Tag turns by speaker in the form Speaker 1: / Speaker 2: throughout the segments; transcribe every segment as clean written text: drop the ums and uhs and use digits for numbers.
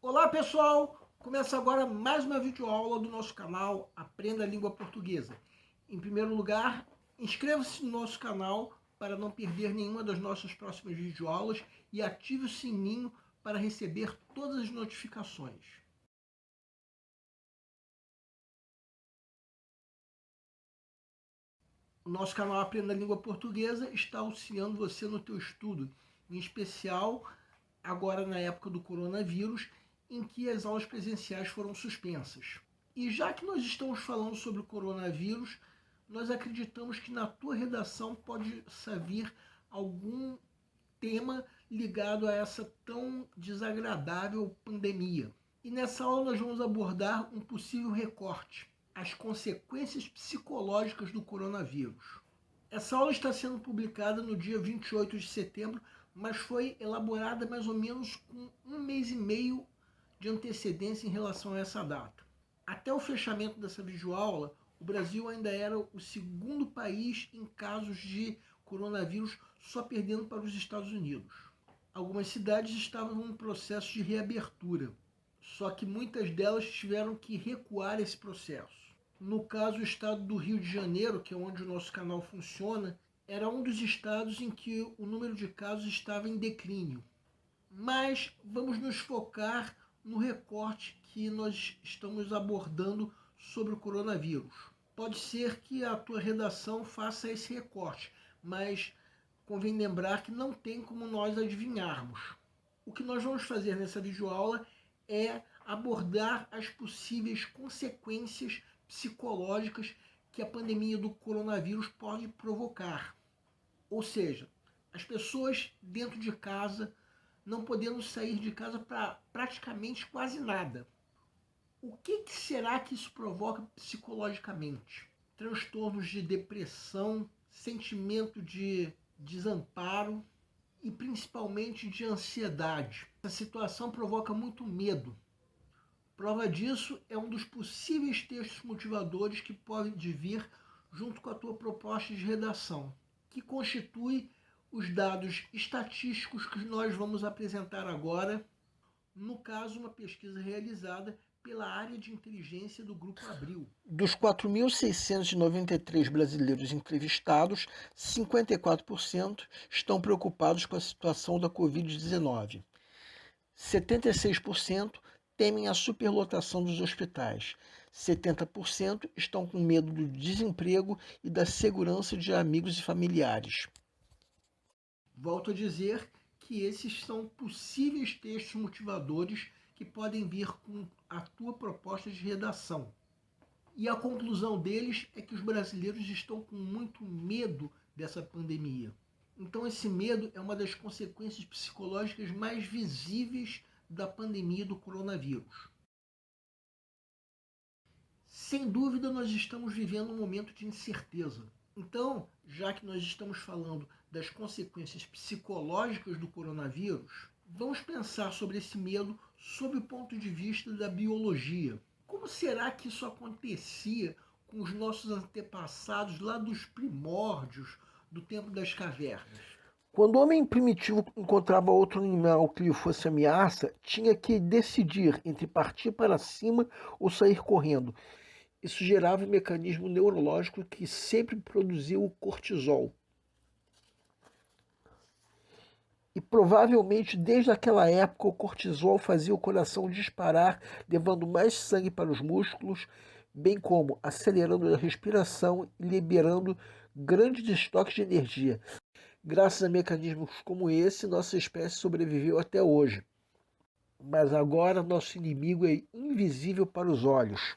Speaker 1: Olá pessoal, começa agora mais uma videoaula do nosso canal Aprenda a Língua Portuguesa. Em primeiro lugar, inscreva-se no nosso canal para não perder nenhuma das nossas próximas videoaulas e ative o sininho para receber todas as notificações. O nosso canal Aprenda a Língua Portuguesa está auxiliando você no teu estudo, em especial agora na época do coronavírus, em que as aulas presenciais foram suspensas. E já que nós estamos falando sobre o coronavírus, nós acreditamos que na tua redação pode vir algum tema ligado a essa tão desagradável pandemia. E nessa aula nós vamos abordar um possível recorte, as consequências psicológicas do coronavírus. Essa aula está sendo publicada no dia 28 de setembro, mas foi elaborada mais ou menos com um mês e meio de antecedência em relação a essa data. Até o fechamento dessa videoaula, o Brasil ainda era o segundo país em casos de coronavírus, só perdendo para os Estados Unidos. Algumas cidades estavam em processo de reabertura, só que muitas delas tiveram que recuar esse processo. No caso, o estado do Rio de Janeiro, que é onde o nosso canal funciona, era um dos estados em que o número de casos estava em declínio. Mas vamos nos focar no recorte que nós estamos abordando sobre o coronavírus. Pode ser que a tua redação faça esse recorte, mas convém lembrar que não tem como nós adivinharmos. O que nós vamos fazer nessa videoaula é abordar as possíveis consequências psicológicas que a pandemia do coronavírus pode provocar. Ou seja, as pessoas dentro de casa, não podendo sair de casa para praticamente quase nada. O que será que isso provoca psicologicamente? Transtornos de depressão, sentimento de desamparo e principalmente de ansiedade. Essa situação provoca muito medo. Prova disso é um dos possíveis textos motivadores que pode vir junto com a tua proposta de redação, que constitui os dados estatísticos que nós vamos apresentar agora, no caso, uma pesquisa realizada pela área de inteligência do Grupo Abril. Dos 4.693 brasileiros entrevistados, 54% estão preocupados com a situação da Covid-19. 76% temem a superlotação dos hospitais. 70% estão com medo do desemprego e da segurança de amigos e familiares. Volto a dizer que esses são possíveis textos motivadores que podem vir com a tua proposta de redação. E a conclusão deles é que os brasileiros estão com muito medo dessa pandemia. Então esse medo é uma das consequências psicológicas mais visíveis da pandemia do coronavírus. Sem dúvida, nós estamos vivendo um momento de incerteza. Então, já que nós estamos falando das consequências psicológicas do coronavírus, vamos pensar sobre esse medo sob o ponto de vista da biologia. Como será que isso acontecia com os nossos antepassados lá dos primórdios do tempo das cavernas? Quando o homem primitivo encontrava outro animal que lhe fosse ameaça, tinha que decidir entre partir para cima ou sair correndo. Isso gerava um mecanismo neurológico que sempre produzia o cortisol. E provavelmente desde aquela época o cortisol fazia o coração disparar, levando mais sangue para os músculos, bem como acelerando a respiração e liberando grandes estoques de energia. Graças a mecanismos como esse, nossa espécie sobreviveu até hoje. Mas agora nosso inimigo é invisível para os olhos,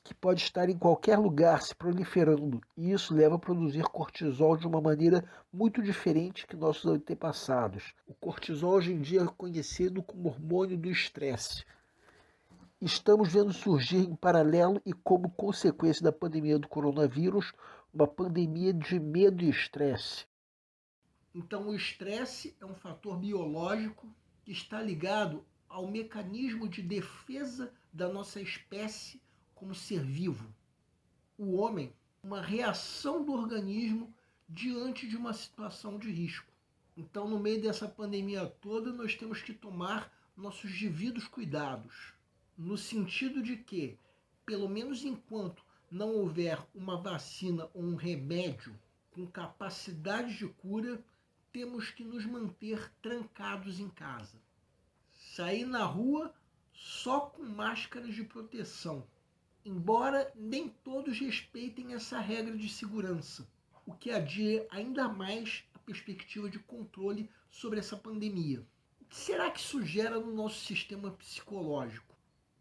Speaker 1: que pode estar em qualquer lugar se proliferando, e isso leva a produzir cortisol de uma maneira muito diferente que nossos antepassados. O cortisol hoje em dia é conhecido como hormônio do estresse. Estamos vendo surgir em paralelo e como consequência da pandemia do coronavírus, uma pandemia de medo e estresse. Então, o estresse é um fator biológico que está ligado ao mecanismo de defesa da nossa espécie como ser vivo. O homem, uma reação do organismo diante de uma situação de risco. Então, no meio dessa pandemia toda, nós temos que tomar nossos devidos cuidados, no sentido de que, pelo menos enquanto não houver uma vacina ou um remédio com capacidade de cura, temos que nos manter trancados em casa. Sair na rua só com máscaras de proteção, embora nem todos respeitem essa regra de segurança, o que adia ainda mais a perspectiva de controle sobre essa pandemia. O que será que isso gera no nosso sistema psicológico?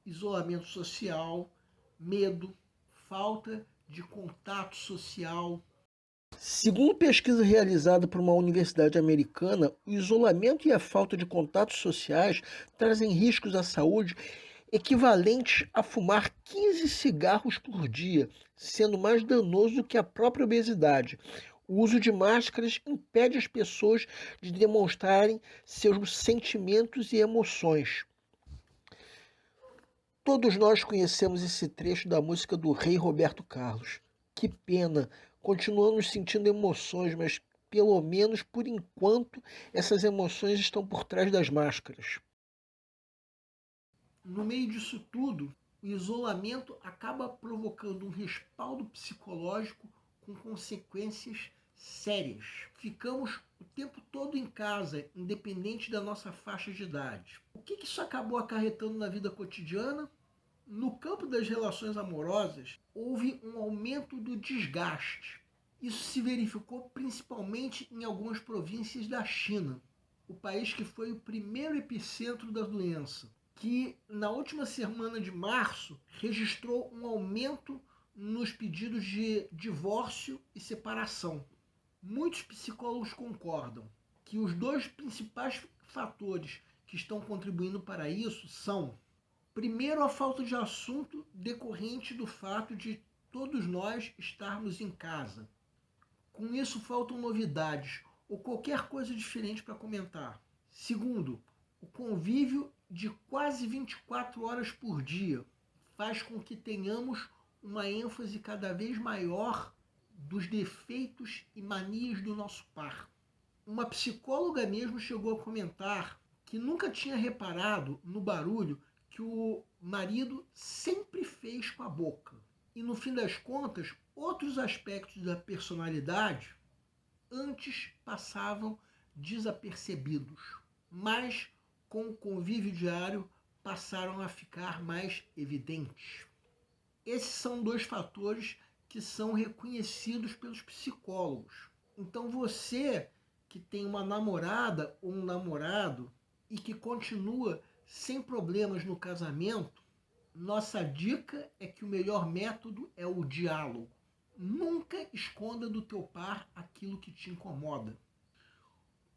Speaker 1: Isolamento social, medo, falta de contato social. Segundo pesquisa realizada por uma universidade americana, o isolamento e a falta de contatos sociais trazem riscos à saúde equivalentes a fumar 15 cigarros por dia, sendo mais danoso do que a própria obesidade. O uso de máscaras impede as pessoas de demonstrarem seus sentimentos e emoções. Todos nós conhecemos esse trecho da música do rei Roberto Carlos. Que pena, continuamos sentindo emoções, mas pelo menos por enquanto essas emoções estão por trás das máscaras. No meio disso tudo, o isolamento acaba provocando um respaldo psicológico com consequências sérias. Ficamos o tempo todo em casa, independente da nossa faixa de idade. O que isso acabou acarretando na vida cotidiana? No campo das relações amorosas, houve um aumento do desgaste. Isso se verificou principalmente em algumas províncias da China, o país que foi o primeiro epicentro da doença, que na última semana de março registrou um aumento nos pedidos de divórcio e separação. Muitos psicólogos concordam que os dois principais fatores que estão contribuindo para isso são: primeiro, a falta de assunto decorrente do fato de todos nós estarmos em casa. Com isso, faltam novidades ou qualquer coisa diferente para comentar. Segundo, o convívio de quase 24 horas por dia faz com que tenhamos uma ênfase cada vez maior dos defeitos e manias do nosso par. Uma psicóloga mesmo chegou a comentar que nunca tinha reparado no barulho que o marido sempre fez com a boca. E no fim das contas, outros aspectos da personalidade antes passavam desapercebidos, mas com o convívio diário passaram a ficar mais evidentes. Esses são dois fatores que são reconhecidos pelos psicólogos. Então você que tem uma namorada ou um namorado e que continua sem problemas no casamento, nossa dica é que o melhor método é o diálogo. Nunca esconda do teu par aquilo que te incomoda.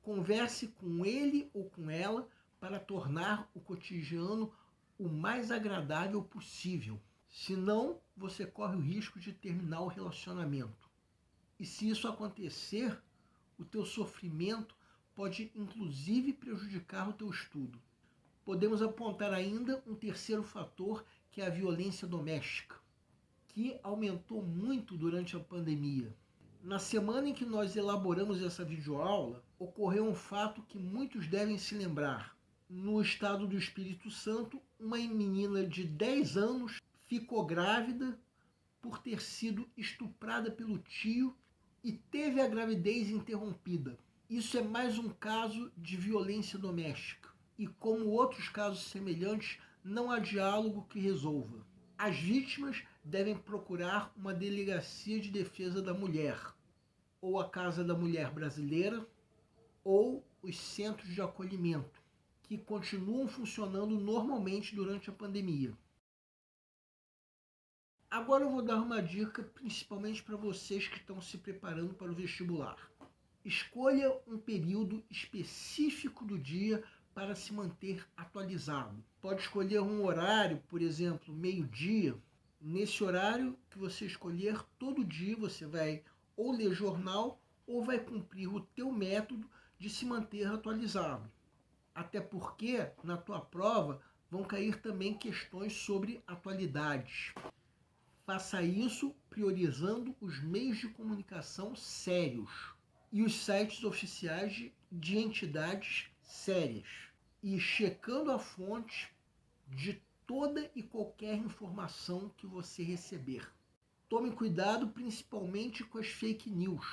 Speaker 1: Converse com ele ou com ela para tornar o cotidiano o mais agradável possível. Senão, você corre o risco de terminar o relacionamento. E se isso acontecer, o teu sofrimento pode inclusive prejudicar o teu estudo. Podemos apontar ainda um terceiro fator, que é a violência doméstica, que aumentou muito durante a pandemia. Na semana em que nós elaboramos essa videoaula, ocorreu um fato que muitos devem se lembrar. No estado do Espírito Santo, uma menina de 10 anos ficou grávida por ter sido estuprada pelo tio e teve a gravidez interrompida. Isso é mais um caso de violência doméstica. E como outros casos semelhantes, não há diálogo que resolva. As vítimas devem procurar uma delegacia de defesa da mulher, ou a Casa da Mulher Brasileira, ou os centros de acolhimento, que continuam funcionando normalmente durante a pandemia. Agora eu vou dar uma dica principalmente para vocês que estão se preparando para o vestibular. Escolha um período específico do dia para se manter atualizado. Pode escolher um horário, por exemplo, meio-dia. Nesse horário que você escolher, todo dia você vai ou ler jornal ou vai cumprir o teu método de se manter atualizado. Até porque na tua prova vão cair também questões sobre atualidades. Faça isso priorizando os meios de comunicação sérios e os sites oficiais de entidades sérias. e checando a fonte de toda e qualquer informação que você receber. Tome cuidado principalmente com as fake news,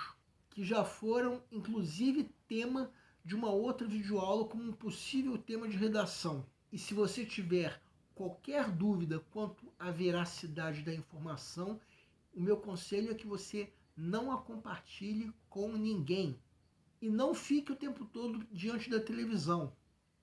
Speaker 1: que já foram inclusive tema de uma outra videoaula como um possível tema de redação. E se você tiver qualquer dúvida quanto à veracidade da informação, o meu conselho é que você não a compartilhe com ninguém. E não fique o tempo todo diante da televisão.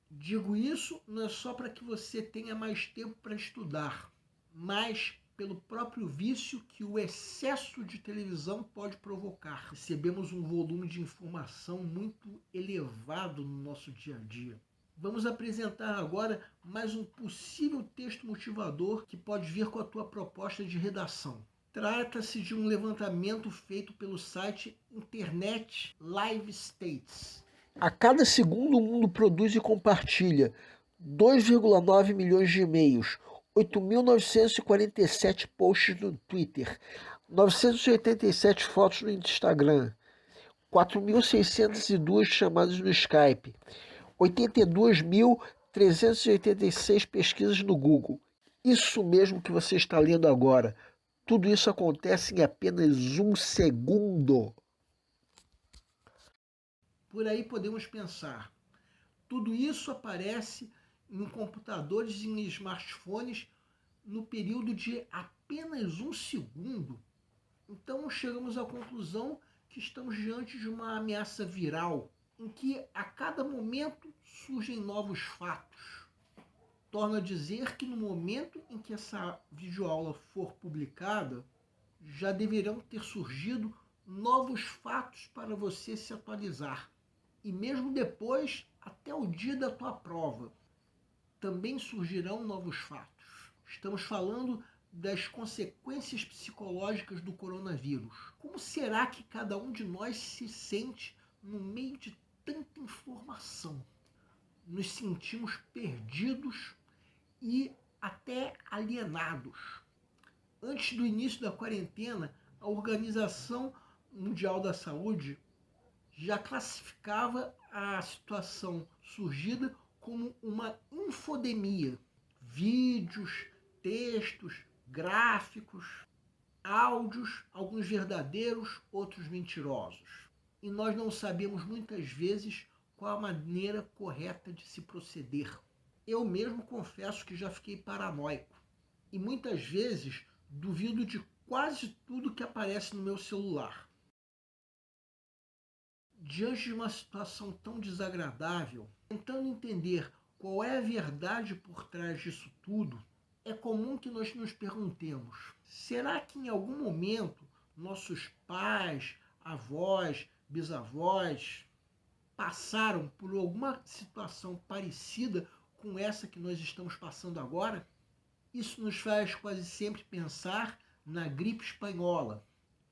Speaker 1: Digo isso não é só para que você tenha mais tempo para estudar, mas pelo próprio vício que o excesso de televisão pode provocar. Recebemos um volume de informação muito elevado no nosso dia a dia. Vamos apresentar agora mais um possível texto motivador que pode vir com a tua proposta de redação. Trata-se de um levantamento feito pelo site Internet Live States. A cada segundo o mundo produz e compartilha 2,9 milhões de e-mails, 8.947 posts no Twitter, 987 fotos no Instagram, 4.602 chamadas no Skype, 82.386 pesquisas no Google. Isso mesmo que você está lendo agora. Tudo isso acontece em apenas um segundo. Por aí podemos pensar. Tudo isso aparece em computadores e em smartphones no período de apenas um segundo. Então chegamos à conclusão que estamos diante de uma ameaça viral, em que a cada momento surgem novos fatos. Torno a dizer que no momento em que essa videoaula for publicada, já deverão ter surgido novos fatos para você se atualizar. E mesmo depois, até o dia da tua prova, também surgirão novos fatos. Estamos falando das consequências psicológicas do coronavírus. Como será que cada um de nós se sente no meio de tanta informação? Nos sentimos perdidos e até alienados. Antes do início da quarentena, a Organização Mundial da Saúde já classificava a situação surgida como uma infodemia. Vídeos, textos, gráficos, áudios, alguns verdadeiros, outros mentirosos. E nós não sabemos muitas vezes qual a maneira correta de se proceder. Eu mesmo confesso que já fiquei paranoico. E muitas vezes duvido de quase tudo que aparece no meu celular. Diante de uma situação tão desagradável, tentando entender qual é a verdade por trás disso tudo, é comum que nós nos perguntemos: será que em algum momento nossos pais, avós, bisavós passaram por alguma situação parecida com essa que nós estamos passando agora? Isso nos faz quase sempre pensar na gripe espanhola,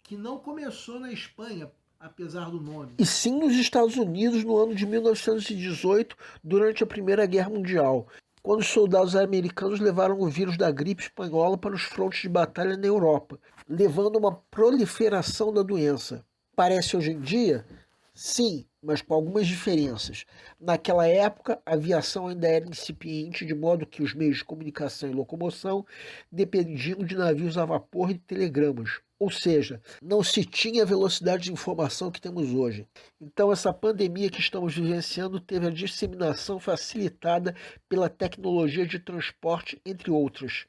Speaker 1: que não começou na Espanha, apesar do nome, e sim nos Estados Unidos no ano de 1918, durante a Primeira Guerra Mundial, quando os soldados americanos levaram o vírus da gripe espanhola para os frontes de batalha na Europa, levando a uma proliferação da doença. Parece hoje em dia? Sim, mas com algumas diferenças. Naquela época, a aviação ainda era incipiente, de modo que os meios de comunicação e locomoção dependiam de navios a vapor e de telegramas. Ou seja, não se tinha a velocidade de informação que temos hoje. Então, essa pandemia que estamos vivenciando teve a disseminação facilitada pela tecnologia de transporte, entre outras.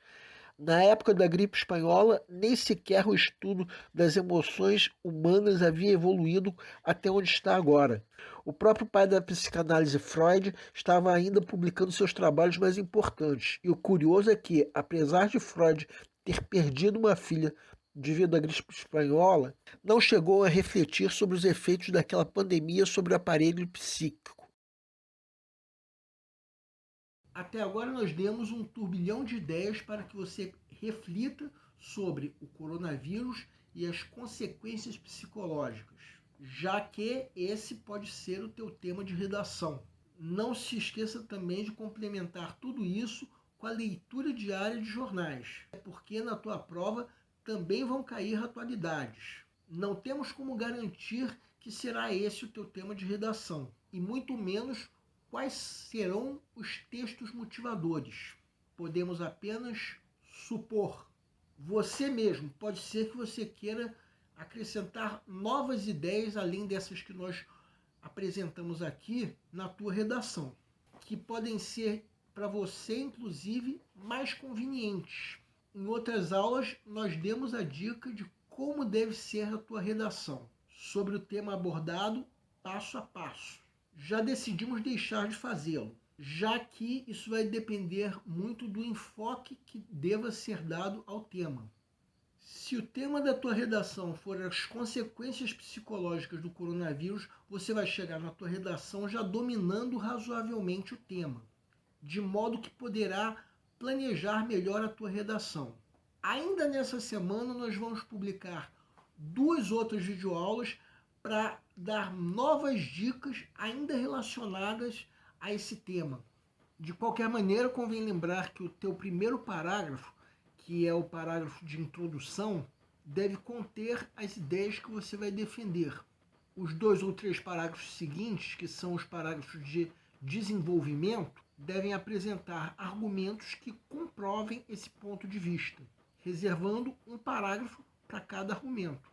Speaker 1: Na época da gripe espanhola, nem sequer o estudo das emoções humanas havia evoluído até onde está agora. O próprio pai da psicanálise, Freud, estava ainda publicando seus trabalhos mais importantes. E o curioso é que, apesar de Freud ter perdido uma filha devido à gripe espanhola, não chegou a refletir sobre os efeitos daquela pandemia sobre o aparelho psíquico. Até agora nós demos um turbilhão de ideias para que você reflita sobre o coronavírus e as consequências psicológicas, já que esse pode ser o teu tema de redação. Não se esqueça também de complementar tudo isso com a leitura diária de jornais, porque na tua prova também vão cair atualidades. Não temos como garantir que será esse o teu tema de redação, e muito menos Quais serão os textos motivadores? Podemos apenas supor. Você mesmo, pode ser que você queira acrescentar novas ideias além dessas que nós apresentamos aqui na tua redação, que podem ser para você, inclusive, mais convenientes. Em outras aulas, nós demos a dica de como deve ser a tua redação, sobre o tema abordado passo a passo. Já decidimos deixar de fazê-lo, já que isso vai depender muito do enfoque que deva ser dado ao tema. Se o tema da tua redação for as consequências psicológicas do coronavírus, você vai chegar na tua redação já dominando razoavelmente o tema, de modo que poderá planejar melhor a tua redação. Ainda nessa semana nós vamos publicar 2 outras videoaulas para dar novas dicas ainda relacionadas a esse tema. De qualquer maneira, convém lembrar que o teu primeiro parágrafo, que é o parágrafo de introdução, deve conter as ideias que você vai defender. Os 2 ou 3 parágrafos seguintes, que são os parágrafos de desenvolvimento, devem apresentar argumentos que comprovem esse ponto de vista, reservando um parágrafo para cada argumento.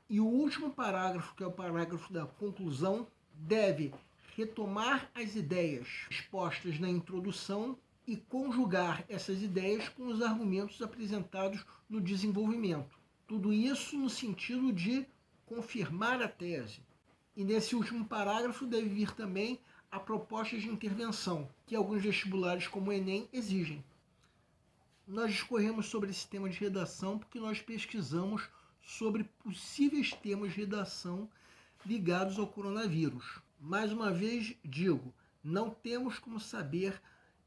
Speaker 1: E o último parágrafo, que é o parágrafo da conclusão, deve retomar as ideias expostas na introdução e conjugar essas ideias com os argumentos apresentados no desenvolvimento. Tudo isso no sentido de confirmar a tese. E nesse último parágrafo deve vir também a proposta de intervenção, que alguns vestibulares como o Enem exigem. Nós discorremos sobre esse tema de redação porque nós pesquisamos sobre possíveis temas de redação ligados ao coronavírus. Mais uma vez digo, não temos como saber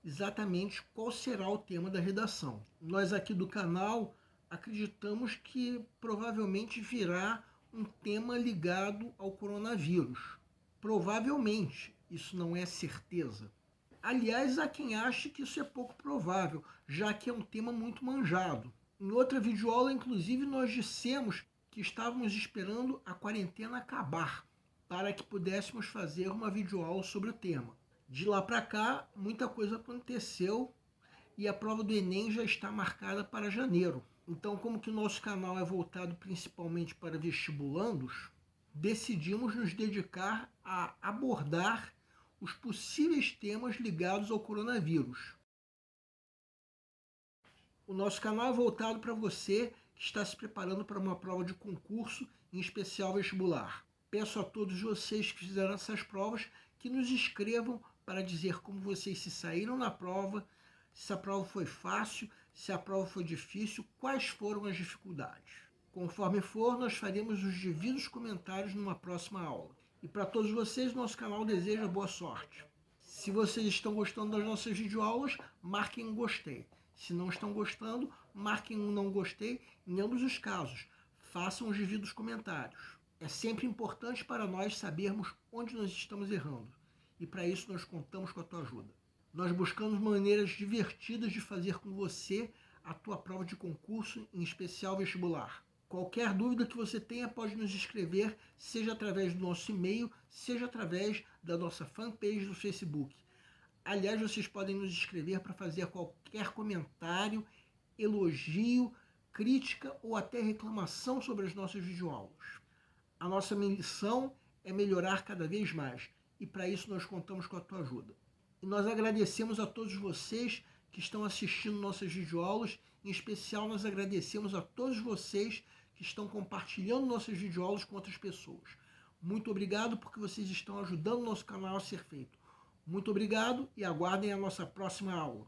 Speaker 1: exatamente qual será o tema da redação. Nós aqui do canal acreditamos que provavelmente virá um tema ligado ao coronavírus. Provavelmente, isso não é certeza. Aliás, há quem ache que isso é pouco provável, já que é um tema muito manjado. Em outra videoaula, inclusive, nós dissemos que estávamos esperando a quarentena acabar para que pudéssemos fazer uma videoaula sobre o tema. De lá para cá, muita coisa aconteceu e a prova do Enem já está marcada para janeiro. Então, como que o nosso canal é voltado principalmente para vestibulandos, decidimos nos dedicar a abordar os possíveis temas ligados ao coronavírus. O nosso canal é voltado para você que está se preparando para uma prova de concurso, em especial vestibular. Peço a todos vocês que fizeram essas provas que nos escrevam para dizer como vocês se saíram na prova, se a prova foi fácil, se a prova foi difícil, quais foram as dificuldades. Conforme for, nós faremos os devidos comentários numa próxima aula. E para todos vocês, nosso canal deseja boa sorte. Se vocês estão gostando das nossas videoaulas, marquem um gostei. Se não estão gostando, marquem um não gostei. Em ambos os casos, façam os devidos comentários. É sempre importante para nós sabermos onde nós estamos errando. E para isso nós contamos com a tua ajuda. Nós buscamos maneiras divertidas de fazer com você a tua prova de concurso, em especial vestibular. Qualquer dúvida que você tenha pode nos escrever, seja através do nosso e-mail, seja através da nossa fanpage do Facebook. Aliás, vocês podem nos escrever para fazer qualquer comentário, elogio, crítica ou até reclamação sobre as nossas videoaulas. A nossa missão é melhorar cada vez mais e para isso nós contamos com a tua ajuda. E nós agradecemos a todos vocês que estão assistindo nossas videoaulas, em especial nós agradecemos a todos vocês que estão compartilhando nossas videoaulas com outras pessoas. Muito obrigado porque vocês estão ajudando o nosso canal a ser feito. Muito obrigado e aguardem a nossa próxima aula.